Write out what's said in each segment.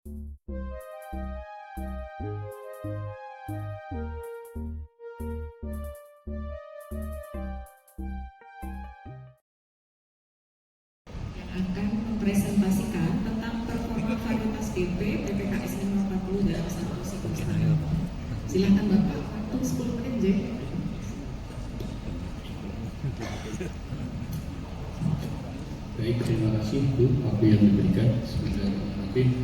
akan mempresentasikan tentang performa varietas BP PPKS 540 dalam satu siklus tanam. Silakan Bapak, waktu 10 menit J. Baik, terima kasih Bu, waktu yang diberikan. Bismillahirrahmanirrahim.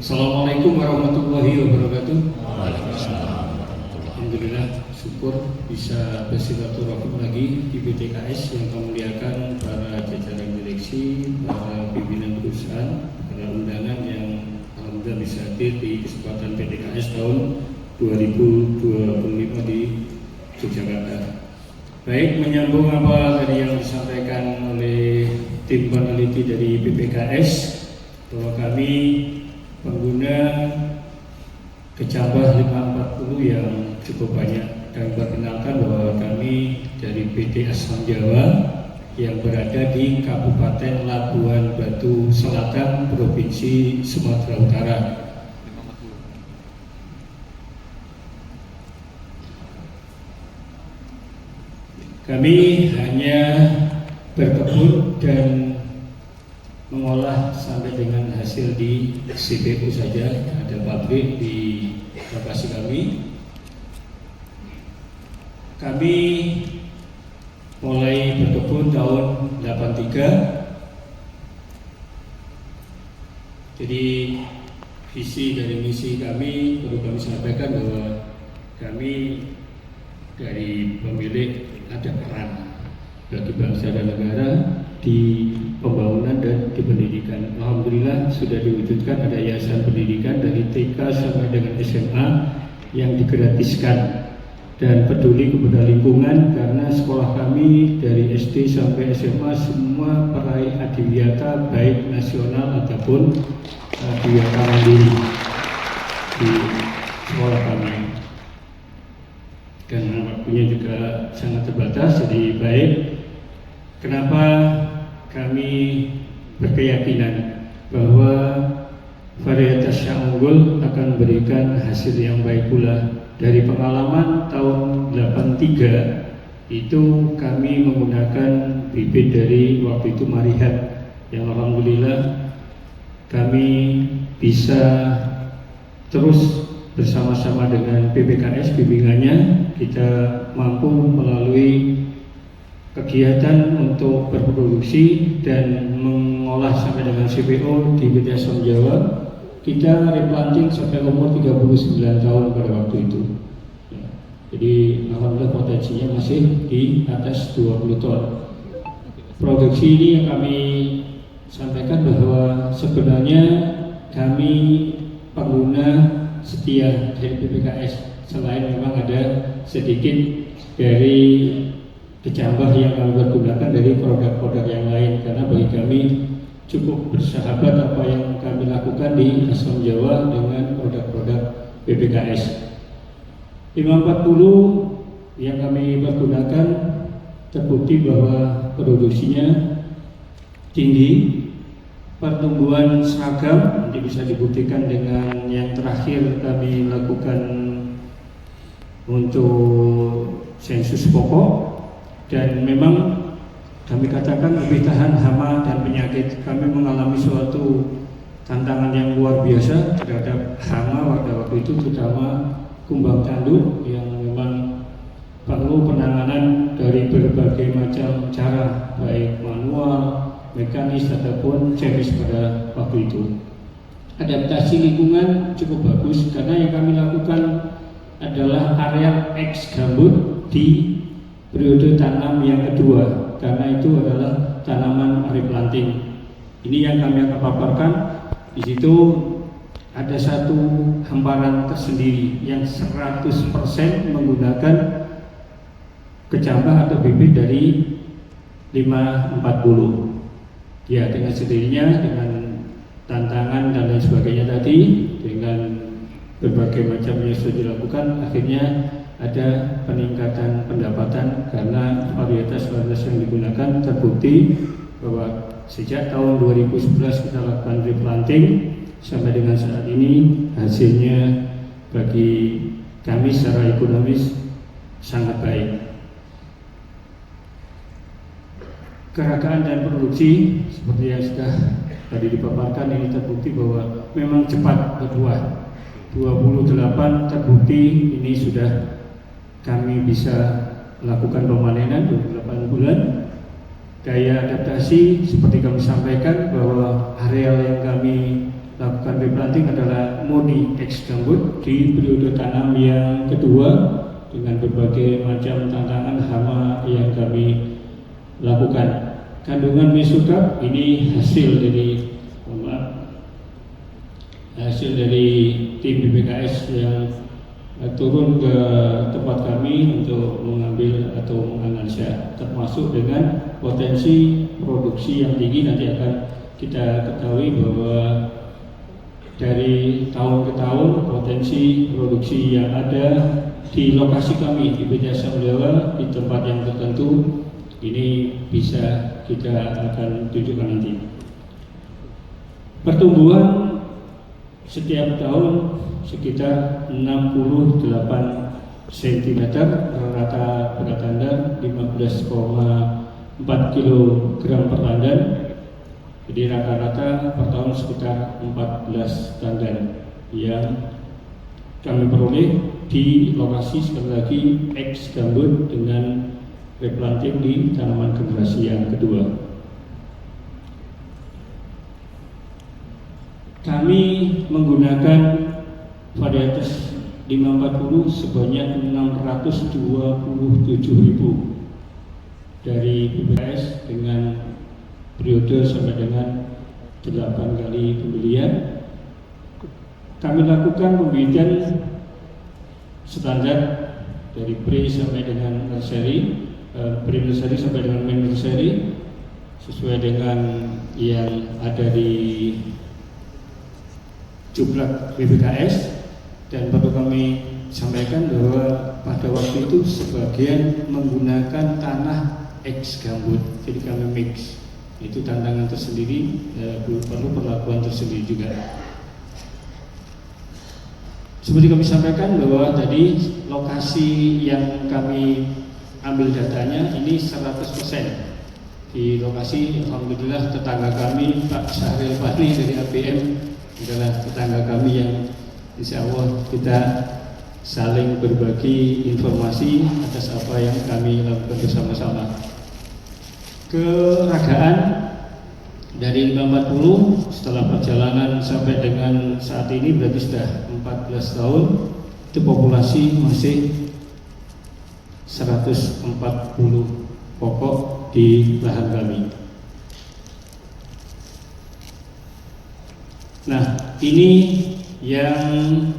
Assalamualaikum warahmatullahi wabarakatuh. Alhamdulillah, syukur bisa bersilaturahim lagi di PTKS yang kami muliakan para jajaran direksi, para pimpinan perusahaan, para undangan yang alhamdulillah bisa hadir di kesempatan PTKS tahun 2025 di Yogyakarta. Baik, menyambung apa tadi yang disampaikan oleh tim peneliti dari PPKS bahwa kami pengguna kecambah 540 yang cukup banyak, dan perkenalkan bahwa kami dari PT Asam Jawa yang berada di Kabupaten Labuan Batu Selatan, Provinsi Sumatera Utara. Kami hanya berkebun dan mengolah sampai dengan hasil di CPO saja, ada pabrik di lokasi kami. Kami mulai berkebun tahun 83. Jadi visi dari misi kami perlu kami sampaikan bahwa kami dari pemilik ada peran bagi bangsa dan negara di pembangunan dan di pendidikan. Alhamdulillah sudah diwujudkan, ada yayasan pendidikan dari TK sampai dengan SMA yang digratiskan dan peduli kepada lingkungan, karena sekolah kami dari SD sampai SMA semua peraih adiwiyata baik nasional ataupun adiwiyata mandiri di sekolah kami. Dan waktunya juga sangat terbatas, jadi baik. Kenapa kami berkeyakinan bahwa varietas yang unggul akan memberikan hasil yang baik pula? Dari pengalaman tahun 83 itu kami menggunakan bibit dari waktu itu Marihat, yang alhamdulillah kami bisa terus bersama-sama dengan PPKS bimbingannya, kita mampu melalui kegiatan untuk berproduksi dan mengolah sampai dengan CPO di PT Asam Jawa. Kita replanting sampai umur 39 tahun pada waktu itu. Jadi alhamdulillah potensinya masih di atas 20 ton. Produksi ini yang kami sampaikan bahwa sebenarnya kami pengguna setia dari PPKS, selain memang ada sedikit dari kecambah yang kami pergunakan dari produk-produk yang lain, karena bagi kami cukup bersahabat apa yang kami lakukan di Asam Jawa dengan produk-produk PPKS. 540 yang kami pergunakan terbukti bahwa produksinya tinggi, pertumbuhan seragam, nanti bisa dibuktikan dengan yang terakhir kami lakukan untuk sensus pokok, dan memang kami katakan lebih tahan hama dan penyakit. Kami mengalami suatu tantangan yang luar biasa terhadap hama pada waktu itu, terutama kumbang tanduk yang memang perlu penanganan dari berbagai macam cara, baik manual, mekanis ataupun chemis pada waktu itu. Adaptasi lingkungan cukup bagus karena yang kami lakukan adalah areal X gambut di periode tanam yang kedua, karena itu adalah tanaman replanting. Ini yang kami akan paparkan. Di situ ada satu hamparan tersendiri yang 100% menggunakan kecambah atau bibit dari 540. Ya, dengan sendirinya, dengan tantangan dan lain sebagainya tadi, dengan berbagai macam yang sudah dilakukan, akhirnya ada peningkatan pendapatan karena varietas-varietas yang digunakan terbukti bahwa sejak tahun 2011 kita lakukan replanting, sampai dengan saat ini hasilnya bagi kami secara ekonomis sangat baik. Keragaan dan produksi seperti yang sudah tadi dipaparkan ini terbukti bahwa memang cepat berbuah. 28 terbukti ini sudah kami bisa lakukan pemanenan 28 bulan. Daya adaptasi seperti kami sampaikan bahwa areal yang kami lakukan replanting adalah murni ex gambut di periode tanam yang kedua dengan berbagai macam tantangan hama yang kami lakukan. Kandungan mesotap ini hasil dari tim BPKS yang turun ke tempat kami untuk mengambil atau menganalisa, termasuk dengan potensi produksi yang tinggi. Nanti akan kita ketahui bahwa dari tahun ke tahun potensi produksi yang ada di lokasi kami di PT Asam Jawa di tempat yang tertentu ini bisa kita akan tunjukkan nanti. Pertumbuhan setiap tahun sekitar 68 cm, rata berat tandan 15,4 kg per tandan. Jadi rata-rata per tahun sekitar 14 tandan yang kami peroleh di lokasi sekali lagi ex gambut dengan replanting di tanaman generasi yang kedua. Kami menggunakan varietas 540 sebanyak 627.000 dari BPKS dengan periode sampai dengan 8 kali pembelian. Kami lakukan pembibitan standar dari pre sampai dengan nursery, pre-nursery sampai dengan main nursery sesuai dengan yang ada di jumlah BPKS. Dan perlu kami sampaikan bahwa pada waktu itu sebagian menggunakan tanah ex gambut, jadi kami mix. Itu tantangan tersendiri, perlu perlakuan tersendiri juga. Seperti kami sampaikan bahwa tadi lokasi yang kami ambil datanya ini 100%. Di lokasi alhamdulillah tetangga kami Pak Syahril Fahmi dari APM adalah tetangga kami yang insya Allah kita saling berbagi informasi atas apa yang kami lakukan bersama-sama. Keragaan dari 540 setelah perjalanan sampai dengan saat ini berarti sudah 14 tahun, itu populasi masih 140 pokok di lahan kami. Nah, ini yang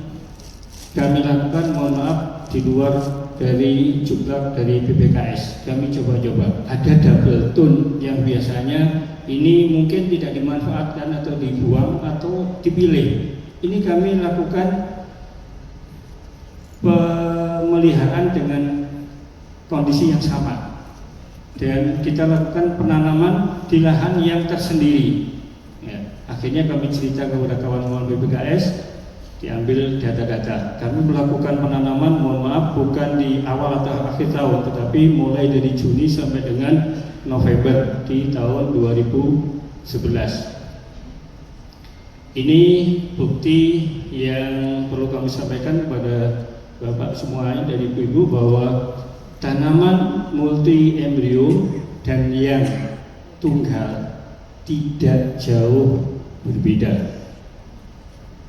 kami lakukan, mohon maaf, di luar dari jumlah dari BPKS. Kami coba-coba, ada double tone yang biasanya ini mungkin tidak dimanfaatkan atau dibuang atau dipilih. Ini kami lakukan pemeliharaan dengan kondisi yang sama, dan kita lakukan penanaman di lahan yang tersendiri. Ya, akhirnya kami cerita kepada kawan-kawan BPKS, diambil data-data. Kami melakukan penanaman, mohon maaf, bukan di awal atau akhir tahun, tetapi mulai dari Juni sampai dengan November di tahun 2011. Ini bukti yang perlu kami sampaikan kepada Bapak semuanya dari Ibu bahwa tanaman multi embrio dan yang tunggal tidak jauh berbeda.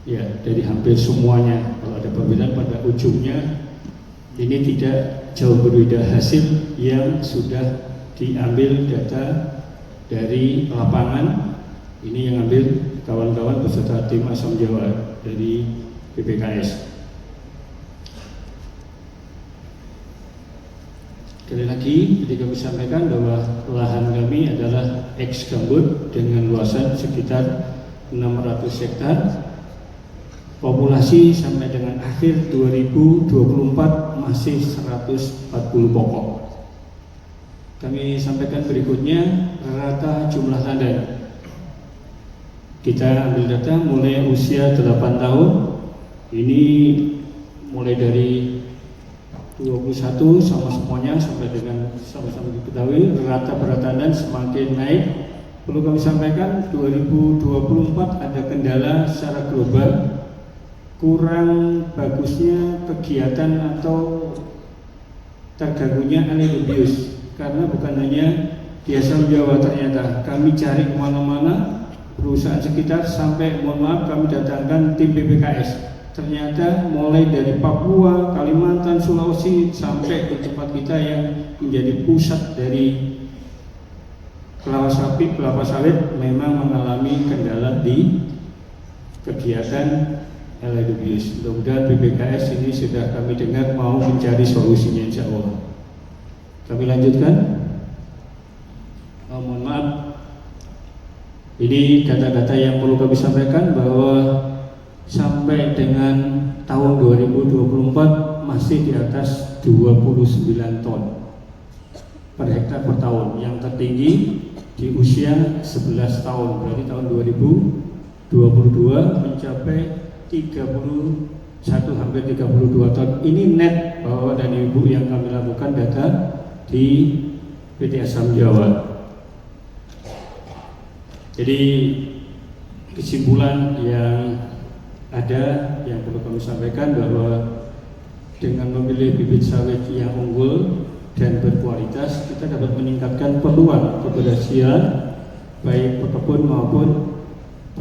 Ya, dari hampir semuanya, kalau ada perbedaan pada ujungnya, ini tidak jauh berbeda hasil yang sudah diambil data dari lapangan. Ini yang ambil kawan-kawan beserta tim Asam Jawa dari BPKS. Sekali lagi, jadi kami sampaikan bahwa lahan kami adalah ex gambut dengan luasan sekitar 600 hektar. Populasi sampai dengan akhir 2024 masih 140 pokok. Kami sampaikan berikutnya rata jumlah tandan. kita ambil data mulai usia 8 tahun, ini mulai dari 21 sama semuanya sampai dengan sama-sama diketahui rata beratanan semakin naik. Perlu kami sampaikan 2024 ada kendala secara global, kurang bagusnya kegiatan atau terganggunya algobius, karena bukan hanya di Asam Jawa, ternyata kami cari kemana-mana perusahaan sekitar sampai mohon maaf kami datangkan tim PPKS. Ternyata mulai dari Papua, Kalimantan, Sulawesi sampai ke tempat kita yang menjadi pusat dari kelapa sapi, kelapa sawit memang mengalami kendala di kegiatan LIDBS. Mudah-mudahan PPKS ini sudah kami dengar mau mencari solusinya, insya Allah. Kami lanjutkan. Mohon maaf, ini data-data yang perlu kami sampaikan bahwa sampai dengan tahun 2024 masih di atas 29 ton per hektar per tahun. Yang tertinggi di usia 11 tahun, berarti tahun 2022 mencapai 31 hampir 32 ton. Ini net Bapak dan Ibu yang kami lakukan data di PT Asam Jawa. Jadi kesimpulan yang ada yang perlu kami sampaikan bahwa dengan memilih bibit sawit yang unggul dan berkualitas, kita dapat meningkatkan peluang keberhasilan baik pekebun maupun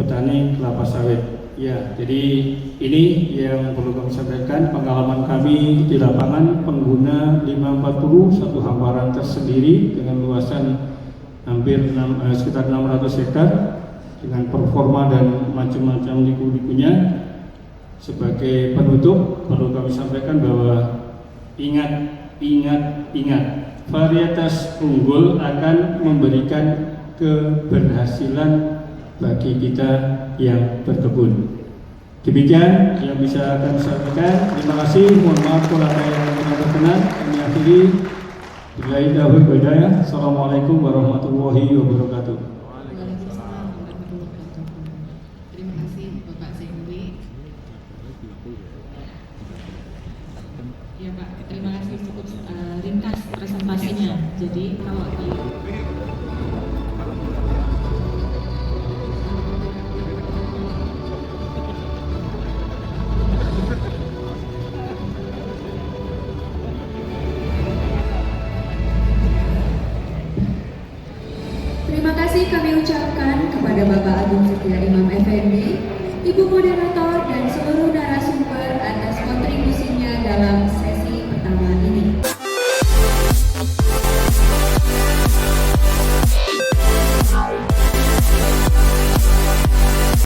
petani kelapa sawit. Ya, jadi ini yang perlu kami sampaikan. Pengalaman kami di lapangan, pengguna 540 satu hamparan tersendiri dengan luasan hampir sekitar 600 hektar dengan performa dan macam-macam liku-likunya. Sebagai penutup perlu kami sampaikan bahwa ingat, varietas unggul akan memberikan keberhasilan bagi kita yang berkebun. Demikian yang bisa kami sampaikan. Terima kasih. Mohon maaf kalau ada yang tidak berkenan. Kami akhiri. Billahi taufiq wal hidayah. Assalamualaikum warahmatullahi wabarakatuh. Waalaikumsalam warahmatullahi wabarakatuh. Terima kasih Bapak Zengwi. Ya Pak, terima kasih cukup ringkas presentasinya. Jadi kalau di Terima kasih kami ucapkan kepada Bapak Agung Setia